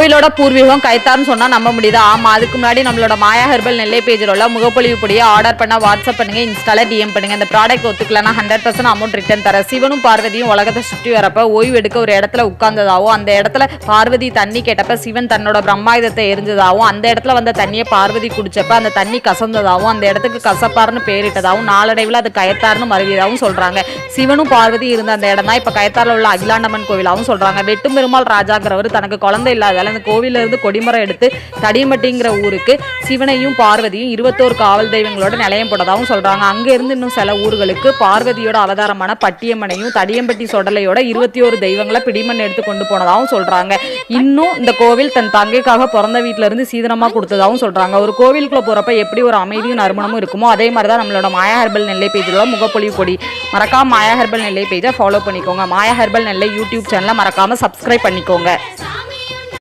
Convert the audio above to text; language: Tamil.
கோவிலோட பூர்வீகம் கைத்தார்னு சொன்னா நம்ப முடியுது. ஆமா, அதுக்கு முன்னாடி நம்மளோட மாயா ஹெர்பல் நெல்லை பேஜில் உள்ள முகப்பொழிவு பொடியை ஆர்டர் பண்ணா வாட்ஸ்அப் பண்ணுங்க, இன்ஸ்டால டிஎம் பண்ணுங்க. இந்த ப்ராடக்ட் ஒத்துக்கலன்னா 100% அமௌண்ட் ரிட்டர்ன் தர. சிவனும் பார்வதியும் உலகத்தை சுற்றி வரப்ப ஓய்வு எடுக்க ஒரு இடத்துல உட்கார்ந்ததாகவும், அந்த இடத்துல பார்வதி தண்ணி கேட்டப்ப சிவன் தன்னோட பிரம்மாயுதத்தை எரிஞ்சதாகவும், அந்த இடத்துல வந்த தண்ணியை பார்வதி குடிச்சப்ப அந்த தண்ணி கசந்ததாகவும், அந்த இடத்துக்கு கசப்பார்னு பேரிட்டதாகவும், நாளடைவில் அது கயத்தார்னு மருவியதாகவும் சொல்றாங்க. சிவனும் பார்வதி இருந்த அந்த இடம் தான் இப்ப கயத்தார்ல உள்ள அகிலாண்டம்மன் கோவிலாகவும் சொல்றாங்க. வெட்டும் பெருமாள் ராஜாங்கிறவர் தனக்கு குழந்தை இல்லாதால அந்த கோவில இருந்து கொடிமரம் எடுத்து தடியம்பட்டிங்கிற ஊருக்கு சிவனையும் பார்வதியும் 21 காவல் தெய்வங்களோட நிலையம் போட்டதாகவும் சொல்றாங்க. அங்க இருந்து இன்னும் சில ஊர்களுக்கு பார்வதியோட அவதாரமான பட்டியம்மனையும் தடியம்பட்டி சொடலையோட 21 தெய்வங்களை பிடிமண் எடுத்து கொண்டு போனதாகவும் சொல்றாங்க. இன்னும் இந்த கோவில் தன் தங்கைக்காக பிறந்த வீட்டுல இருந்து சீதனமா கொடுத்ததாகவும் சொல்றாங்க. ஒரு கோவிலுக்குள்ள போறப்ப எப்படி ஒரு அமைதியும் நறுமணமும் இருக்குமோ அதே மாதிரிதான் நம்மளோட மாயா ஹெர்பல் நெல்லை பேஜோட முகப்பொழிவு பொடி. மறக்காம மாயா ஹெர்பல் நெல்லை பேஜை ஃபாலோ பண்ணிக்கோங்க. மாயா ஹெர்பல் நெல்லை யூடியூப் சேனலை மறக்காம சப்ஸ்கிரைப் பண்ணிக்கோங்க.